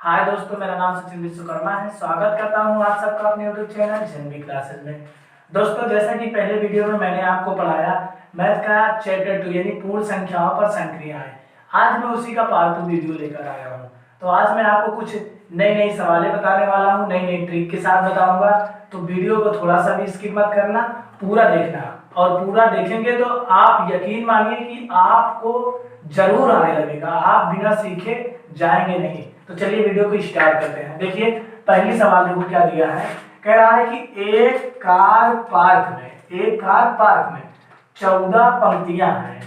हाय दोस्तों, मेरा नाम सचिन विश्वकर्मा है। स्वागत करता हूं आप सबका अपने यूट्यूब चैनल जनवी क्लासेस में। दोस्तों, जैसा कि पहले वीडियो में मैंने आपको पढ़ाया मैथ का चैप्टर 2 यानी पूर्ण संख्याओं पर संक्रियाएं, आज मैं उसी का पार्ट 2 वीडियो लेकर आया हूं। तो आज मैं आपको कुछ नई नई सवालें बताने वाला हूं, नई नई ट्रिक के साथ बताऊंगा। तो वीडियो को थोड़ा सा भी स्किप मत करना, पूरा देखना। और पूरा देखेंगे तो आप यकीन मानिए कि आपको जरूर आने लगेगा, आप बिना सीखे जाएंगे नहीं। तो चलिए वीडियो को स्टार्ट करते हैं। देखिए पहली सवाल देखो क्या दिया है। कह रहा है कि एक कार पार्क में 14 पंक्तियां हैं।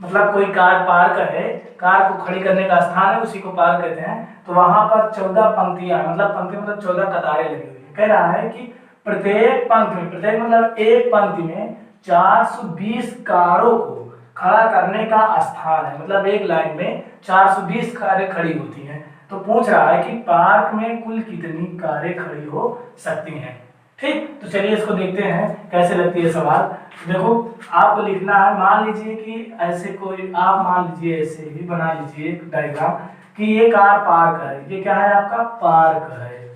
मतलब कोई कार पार्क है, कार को खड़ी करने का स्थान है, उसी को पार्क कहते हैं। तो वहां पर 14 पंक्तियां, मतलब पंक्ति मतलब 14 कतारें लगी हुई है। कह रहा है कि प्रत्येक पंक्ति में, प्रत्येक मतलब एक पंक्ति में 420 कारों को खड़ा करने का स्थान है। मतलब एक लाइन में 420 कारें खड़ी होती हैं। तो पूछ रहा है कि पार्क में कुल कितनी कारें खड़ी हो सकती हैं। ठीक, तो चलिए इसको देखते हैं कैसे लगती है सवाल। देखो आपको लिखना है, मान लीजिए कि ऐसे कोई आप मान लीजिए ऐसे ही बना लीजिए एक डायग्राम कि ये कार पार्क है, ये क्या है आपका पार्क है।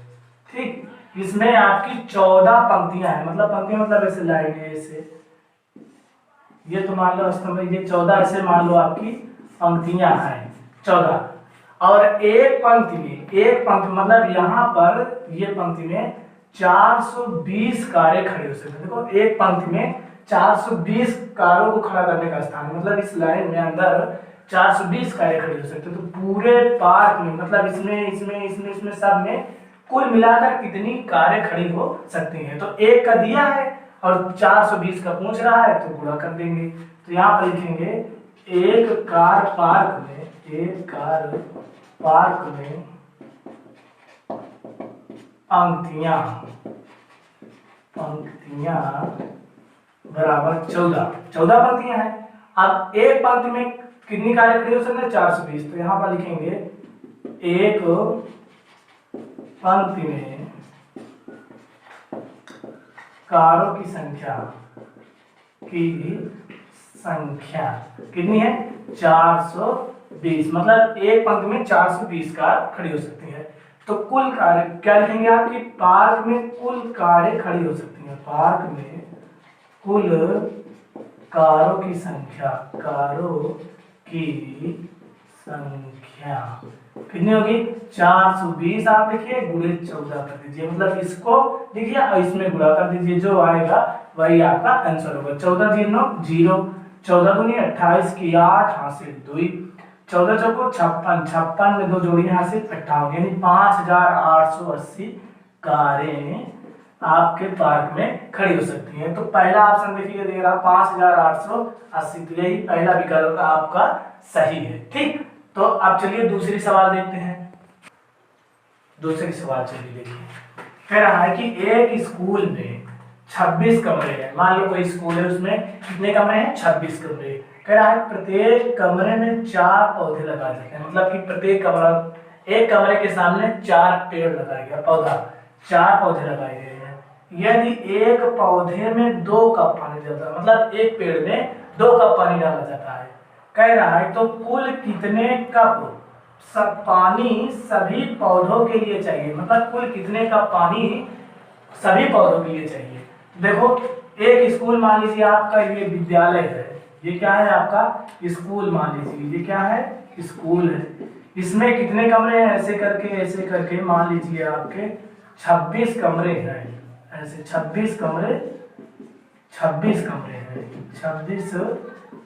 ठीक, इसमें आपकी 14 पंक्तियां हैं। मतलब पंक्तियां मतलब ऐसे लाइन है, ऐसे ये तो मान लो स्तंभ, ये 14 ऐसे मान लो आपकी पंक्तियां हैं 14। और एक पंक्ति मतलब यहाँ पर ये पंक्ति में 420 कारें खड़ी हो सकती है। देखो एक पंक्ति में 420 कारों को खड़ा करने का स्थान, मतलब इस लाइन में अंदर 420 कारें खड़ी हो सकती है। तो पूरे पार्क में मतलब इसमें सब में कुल मिलाकर कितनी कारें खड़ी हो सकती हैं। तो एक का दिया है और 420 का पूछ रहा है, तो गुणा कर देंगे। तो यहाँ पर लिखेंगे एक कार पार्क में पंक्तियां बराबर 14 पंक्तियां हैं। अब एक पंक्ति में कितनी कारें खड़ी हो सकती है? 420। तो यहाँ पर लिखेंगे एक पंक्ति में कारों की संख्या कितनी है? 420। मतलब एक पंक्ति में 420 कार खड़ी हो सकती है। तो कुल कारें क्या लिखेंगे आप कि पार्क में कुल कारें खड़ी हो सकती हैं। पार्क में कुल कारों की संख्या कितनी होगी? 420 आप लिखिए, गुणे 14 कर दीजिए। मतलब इसको लिखिए और इसमें गुणा कर दीजिए, जो आएगा वही आपका आंसर होगा। 14 जीरो 0, 14 दूनी 28 की 8 हासिल 2, 14 चौको 56, 56 में 2 जोड़ी हासिल 58, यानी 5880 कारें आपके पार्क में खड़ी हो सकती हैं। तो पहला ऑप्शन देखिए दे रहा 5880, तो यही पहला विकल्प आपका सही है। ठीक, तो अब चलिए दूसरी सवाल देखते हैं। दूसरी सवाल चलिए देखिए, कह रहा है कि एक स्कूल में 26 कमरे हैं। मान लो कोई स्कूल है, उसमें कितने कमरे हैं? 26 कमरे। कह रहा है प्रत्येक कमरे में 4 पौधे लगाए जाते हैं। मतलब कि प्रत्येक कमरा, एक कमरे के सामने 4 पेड़ लगाया गया, 4 पौधे लगाए गए हैं। यदि एक पौधे में 2 कप पानी डालता है, मतलब एक पेड़ में 2 कप पानी डाला जाता है। कह रहा है तो कुल कितने कप पानी सभी पौधों के लिए चाहिए। मतलब कुल कितने कप पानी सभी पौधों के लिए चाहिए। देखो एक स्कूल मान लीजिए आपका, ये विद्यालय है, ये क्या है आपका? स्कूल मान लीजिए, ये क्या है? स्कूल है। इसमें कितने कमरे हैं? ऐसे करके मान लीजिए आपके 26 कमरे हैं। ऐसे 26 कमरे हैं, 26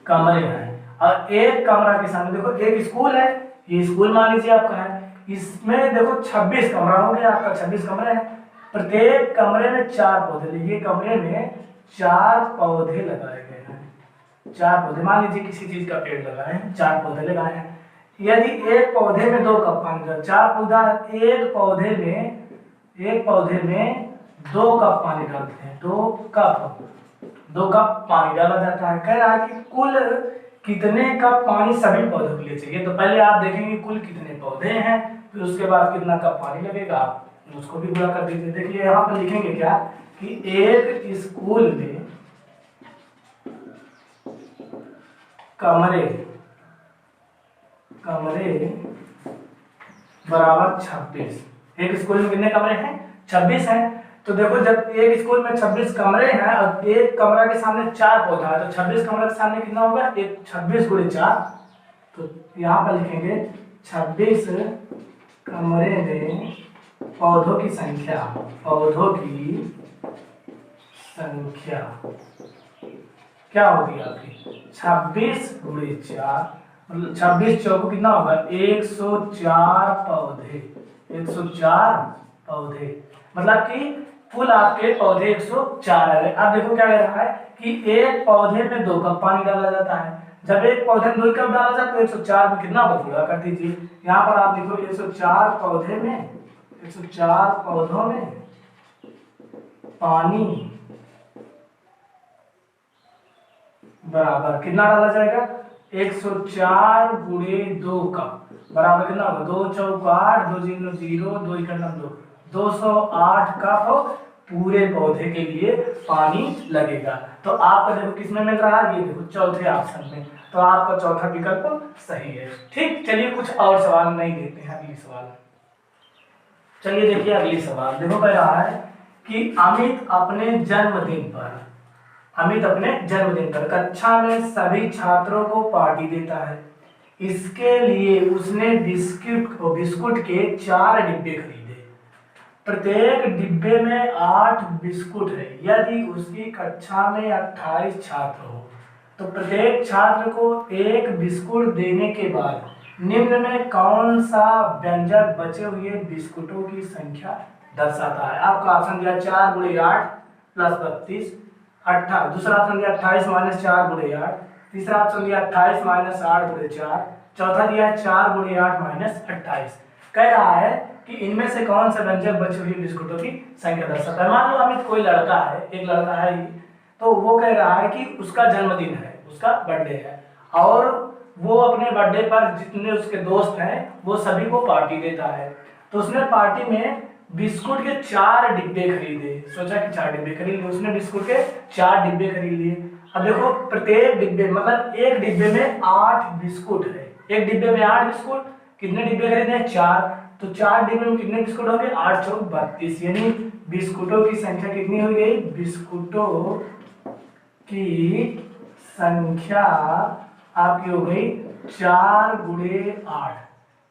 कमरे हैं। और एक कमरा के सामने देखो एक स्कूल है, ये स्कूल मान लीजिए आपका है। इसमें देखो 26 कमरा हो गया आपका, 26 कमरे हैं। प्रत्येक कमरे में 4 पौधे, ये कमरे में 4 पौधे लगाए गए हैं। 4 पौधे, मान लीजिए किसी चीज का पेड़ लगाए हैं, 4 पौधे लगाए हैं। यदि एक पौधे में 2 कप पानी डाल, 4 पौधा, एक पौधे में 2 कप पानी डालते हैं, 2 कप पानी डाला जाता है। कह रहा है कि कुल कितने कप पानी सभी पौधों के लिए चाहिए। तो पहले आप देखेंगे कुल कितने पौधे हैं, फिर उसके बाद कितना कप पानी लगेगा, आप उसको भी गुणा कर दीजिए। देखिए यहाँ पर लिखेंगे क्या कि एक स्कूल में कमरे बराबर 26। एक स्कूल में कितने कमरे हैं? 26 हैं। तो देखो जब एक स्कूल में 26 कमरे हैं और एक कमरा के सामने 4 पौधा है तो 26 कमरे के सामने कितना होगा? एक 26 गुणे 4। तो यहाँ पर लिखेंगे 26 कमरे में पौधों की संख्या, पौधों की संख्या क्या होगी आपकी? 26 गुणे 4 मतलब 26 चौको कितना होगा? 104 पौधे, 104 पौधे मतलब कि कुल आपके पौधे 104 है। अब देखो क्या कह रहा है कि एक पौधे में 2 कप पानी डाला जाता है। जब एक पौधे में 2 कप डाला जाता है तो 104 में कितना होगा? पूरा कर दीजिए। यहाँ पर आप लिखो 104 पौधे में, 104 पौधों में पानी बराबर कितना डाला जाएगा? 104 गुणे 2 कप बराबर कितना होगा? 2 चौक 8, 2 जीरो 0, 2 इकट्ठा 2, 208 कप पूरे पौधे के लिए पानी लगेगा। तो आपका देखो किसमें मिल रहा है? ये देखो चौथे ऑप्शन में। तो आपका चौथा विकल्प सही है। ठीक, चलिए कुछ और सवाल नहीं देखते हैं। अगली सवाल चलिए देखिए, अगली सवाल देखो कह रहा है कि अमित अपने जन्मदिन पर, अमित अपने जन्मदिन पर कक्षा में सभी छात्रों को पार्टी देता है। इसके लिए उसने बिस्कुट के 4 डिब्बे खरीदे। प्रत्येक डिब्बे में 8 बिस्कुट है। यदि उसकी कक्षा में 28 छात्र हो तो प्रत्येक छात्र को 1 बिस्कुट देने के बाद निम्न में कौन सा व्यंजक बचे हुए बिस्कुटों की संख्या दर्शाता है? आपका ऑप्शन दिया 4 गुणे 8 प्लस 32, 28। दूसरा ऑप्शन दिया 28 माइनस 4 गुणे 8। तीसरा ऑप्शन दिया 28 माइनस 8 गुणे 4। चौथा दिया 4 गुणे 8 माइनस 28। कह रहा है कि इनमें से कौन सा व्यंजक बची हुई बिस्कुटों की संख्या दर्शाता है। मान लो अमित कोई लड़का है, एक लड़का है, तो वो कह रहा है कि उसका जन्मदिन है, उसका बर्थडे है और वो अपने बर्थडे पर जितने उसके दोस्त हैं वो सभी को पार्टी देता है। तो उसने पार्टी में बिस्कुट के 4 डिब्बे खरीदे। सोचा कि 4 डिब्बे खरीद लिए, उसने बिस्कुट के 4 डिब्बे खरीद लिए। अब देखो प्रत्येक डिब्बे मतलब एक डिब्बे में 8 बिस्कुट है। एक डिब्बे में 8 बिस्कुट, कितने डिब्बे खरीदे? 4। तो 4 डिब्बे में कितने बिस्कुट होंगे? 8 चौक 32, यानी बिस्कुटों की संख्या कितनी हो गई? बिस्कुटों की संख्या आपकी हो गई 4 गुणे 8,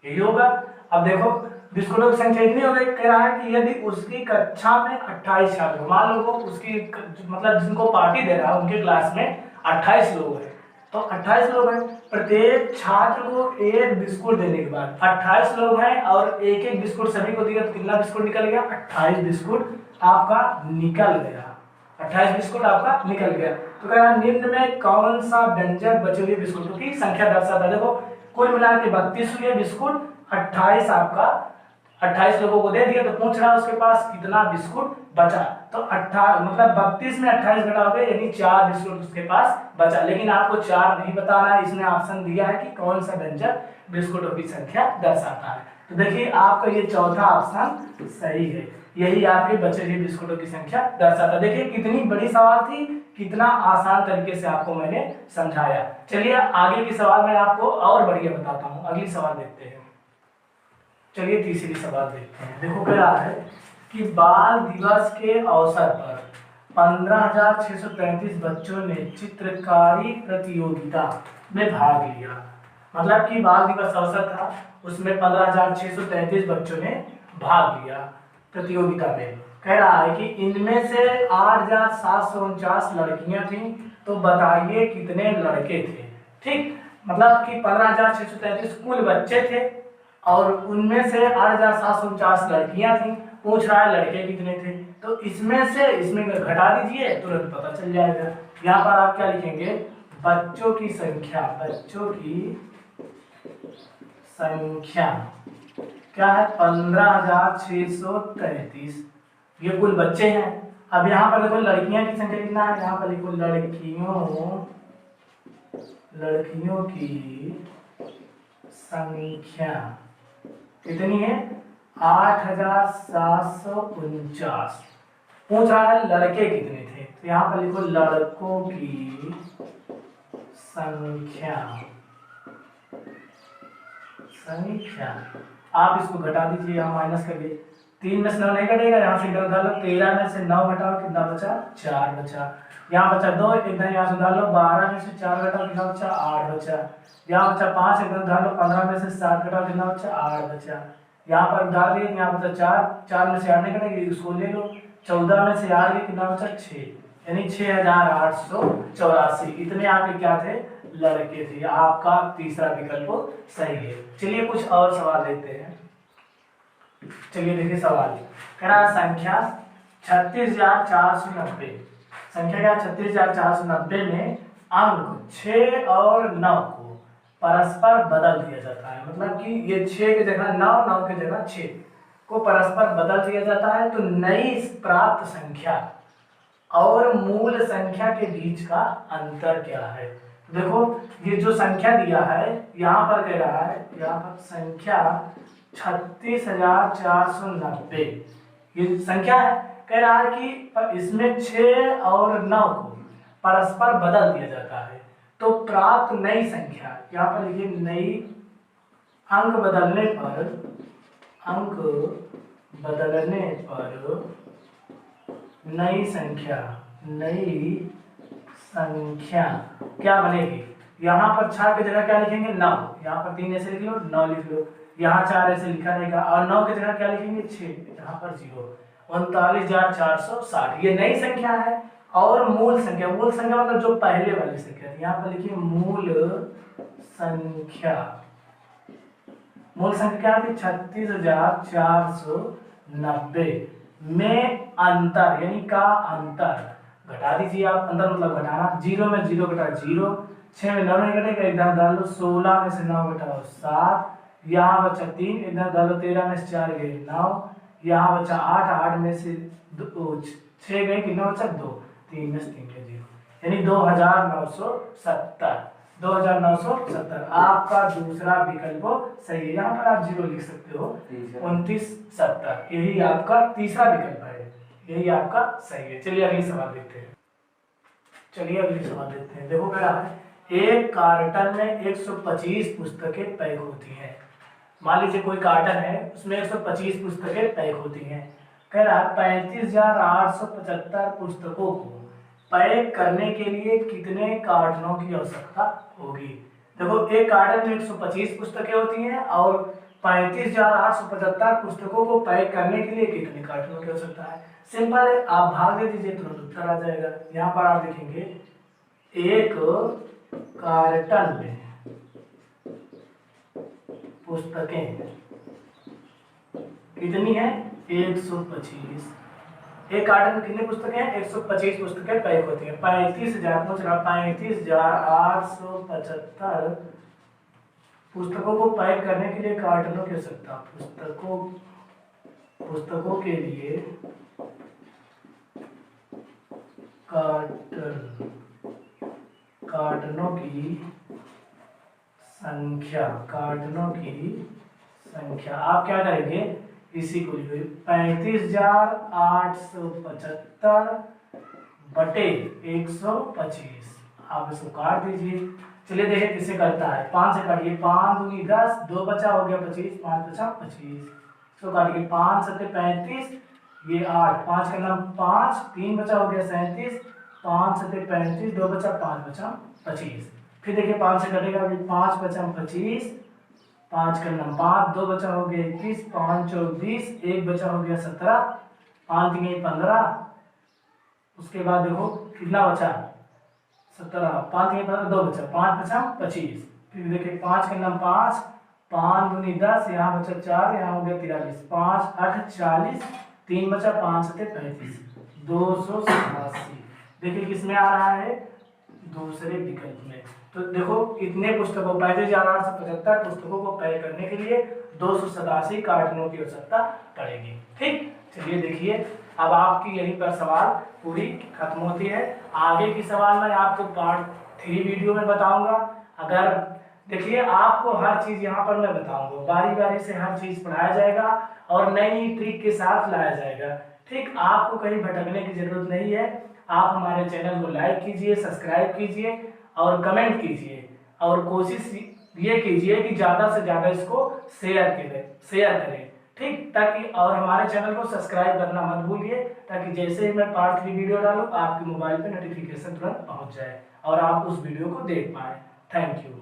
यही होगा। अब देखो बिस्कुटों की संख्या इतनी हो गई। कह रहा है कि यदि उसकी कक्षा में 28 छात्र, मान लो वो उसकी मतलब जिनको पार्टी दे रहा है उनके क्लास में 28 लोग हैं, तो 28 लोग हैं, प्रत्येक छात्र को 1 बिस्कुट देने के बाद 28 लोग हैं और एक एक बिस्कुट सभी को दिया तो कितना बिस्कुट निकल गया? 28 बिस्कुट आपका निकल गया। 28 बिस्कुट आपका निकल गया। तो कह रहा निम्न में कौन सा व्यंजक बचे हुए बिस्कुटों की संख्या दर्शाता है? देखो कुल मिला के 32 हुए बिस्कुट, 28 आपका 28 लोगों को दे दिया, तो पूछ रहा है उसके पास कितना बिस्कुट बचा। तो 28 मतलब 32 में 28 घटाओगे यानी 4 बिस्कुट उसके पास बचा। लेकिन आपको 4 नहीं बताना है, इसने ऑप्शन दिया है कि कौन सा व्यंजक बिस्कुटों की संख्या दर्शाता है। तो देखिए आपका ये चौथा ऑप्शन सही है, यही आपके बचे हुए बिस्कुटों की संख्या दर्शाता है। देखिए कितनी बड़ी सवाल थी, कितना आसान तरीके से आपको मैंने समझाया। चलिए आगे की सवाल मैं आपको और बढ़िया बताता हूँ। अगली सवाल देखते हैं। चलिए तीसरी सवाल देखते हैं। देखो क्या है कि बाल दिवस के अवसर पर 15,633 बच्चों ने चित्रकारी प्रतियोगिता में भाग लिया। मतलब कि बाल दिवस अवसर था, उसमें 15,633 बच्चों ने भाग लिया प्रतियोगिता में। कह रहा है कि इनमें से 8,749 लड़कियां थीं, तो बताइए कितने लड़के थे। ठीक, मतलब कि 15,633 कुल बच्चे थे और उनमें से 8,749 लड़कियां थीं। पूछ रहा है लड़के कितने थे, तो इसमें से इसमें घटा दीजिए, तुरंत पता चल जाएगा। यहाँ पर आप क्या लिखेंगे? बच्चों की संख्या, बच्चों की संख्या क्या है? 15,633, ये कुल बच्चे हैं। अब यहाँ पर देखो लड़कियां की संख्या कितना है? यहाँ पर लिखो लड़कियों की संख्या कितनी है? 8,749। पूछ रहा है लड़के कितने थे, तो यहाँ पर लिखो लड़कों की संख्या आप इसको घटा दीजिए, यहाँ माइनस करिए, 3 में से 9 नहीं कटेगा, यहाँ से इधर डालो, 13 में से 9 घटाओ कितना बचा, 4 बचा, यहाँ बचा 2, एकदम यहाँ से डालो, 12 में से 4 घटाओ कितना बचा, 8 बचा, यहाँ बचा 5, एकदम डालो, 15 में से 7 घटाओ कितना बचा, 8 बचा, यहाँ पर डाल दिए, यहाँ बचा 4, 4 में से 8 नहीं कटेगी, इसको ले लो, 14 में से 8 कितना बचा, 6, यानी 6884। इतने आपके क्या थे, लड़के थे। आपका तीसरा विकल्प सही है। चलिए कुछ और सवाल लेते हैं। चलिए देखिए सवाल कह रहा है संख्या 36,490, संख्या क्या 36,490 में अंक 6 और 9 को परस्पर बदल दिया जाता है। मतलब कि ये 6 की जगह 9, 9 की जगह 6 को परस्पर बदल दिया जाता है, तो नई प्राप्त संख्या और मूल संख्या के बीच का अंतर क्या है। देखो ये जो संख्या दिया है यहाँ पर कह रहा है, यहाँ पर संख्या 36,490 ये संख्या है, कह रहा है कि इसमें 6 और 9 को परस्पर बदल दिया जाता है, तो प्राप्त नई संख्या, यहाँ पर लिखिए नई, अंक बदलने पर नई संख्या क्या बनेगी। यहाँ पर 6 की जगह क्या लिखेंगे 9, यहाँ पर 3 ऐसे लिख लो, 9 लिख लो, यहाँ 4 ऐसे लिखा रहेगा, और 9 की जगह क्या लिखेंगे 6, यहाँ पर 0, 39,460 ये नई संख्या है। और मूल संख्या मतलब जो पहले वाली संख्या थी, यहाँ पर लिखिए मूल संख्या क्या थी 36,490 में अंतर, यानी का अंतर घटा दीजिए आप, अंतर मतलब घटाना, 0 में 0 घटा 0, 6 में 9 नहीं घटेगा, इधर डालो, 16 में से 9 घटाओ 7, यहाँ बचा 3, इधर डालो, 13 में से 4 गए 9, यहाँ बचा 8, 8 में से 6 गए कितना बचा 2, 3 में से 3 गए 0, यानी 2,970। आपका दूसरा विकल्प सही है, यहाँ पर आप 0 लिख सकते हो, 2970 यही आपका तीसरा विकल्प है, यही आपका सही है। चलिए अगली सवाल देखते हैं। देखो क्या है, एक कार्टन में 125 पुस्तकें पैक होती हैं। मान लीजिए कोई कार्टन है, उसमें 125 पुस्तकें पैक होती हैं। कह रहा है 35,875 पुस्तकों को पैक करने के लिए कितने कार्टनों की आवश्यकता होगी। देखो एक कार्टन में 125 पुस्तकें होती हैं और 35,875 पुस्तकों को पैक करने के लिए कितने कार्टनों की आवश्यकता है। सिंपल है, आप भाग दे दीजिए तुरंत उत्तर आ जाएगा। यहाँ पर आप लिखेंगे एक कार्टन में पुस्तकें कितनी है 125, एक कार्टन में कितनी पुस्तकें हैं 125 पुस्तकें पैक होती हैं। 35,875 पुस्तकों को पैक करने के लिए कार्टनों की आवश्यकता, पुस्तकों के लिए कार्टनों की संख्या, आप क्या करेंगे इसी को 35,875 बटे 125, आप इसको काट दीजिए। चलिए देखिए किससे करता है, 5 से काटिए, 5 दूनी 10, 2 बचा हो गया 25, 5 बचा 25, इसको काटिए 5 7 35, ये 8, 5 का नाम 5, 3 बचा हो गया 37, 5 7 35, 2 बचा 5 बचा 25। फिर देखिए 5 से कटेगा 5 बचा 25, 5 का नाम 5, 2 बचा हो गया 21, 5 चौक 20, 1 बचा हो गया 17, 5 3 15, उसके बाद देखो कितना बचा 17, 5 3 15, 2 बचा, 5 बचा 25। फिर देखिए 5 का नाम 5, 5 दूनी 10, यहाँ बचा 4, यहाँ हो गया 43, 5 8 40, 3 बचा 5 7 35, 287। देखिए किसमें आ रहा है दूसरे विकल्प में। तो देखो इतने पुस्तकों 35,875 पुस्तकों को पैक करने के लिए 287 कार्टनों की आवश्यकता पड़ेगी। ठीक, चलिए देखिए अब आपकी यहीं पर सवाल पूरी खत्म होती है। आगे की सवाल मैं आपको पार्ट 3 वीडियो में बताऊंगा। अगर देखिए आपको हर चीज यहाँ पर मैं बताऊंगा, बारी बारी से हर चीज पढ़ाया जाएगा और नई ट्रिक के साथ लाया जाएगा। ठीक, आपको कहीं भटकने की जरूरत नहीं है। आप हमारे चैनल को लाइक कीजिए, सब्सक्राइब कीजिए और कमेंट कीजिए और कोशिश ये कीजिए कि ज्यादा से ज्यादा इसको शेयर करें, ठीक, ताकि और हमारे चैनल को सब्सक्राइब करना मत भूलिए, ताकि जैसे ही मैं पार्ट 3 वीडियो डालूं आपके मोबाइल पे नोटिफिकेशन तुरंत पहुंच जाए और आप उस वीडियो को देख पाए। Thank you.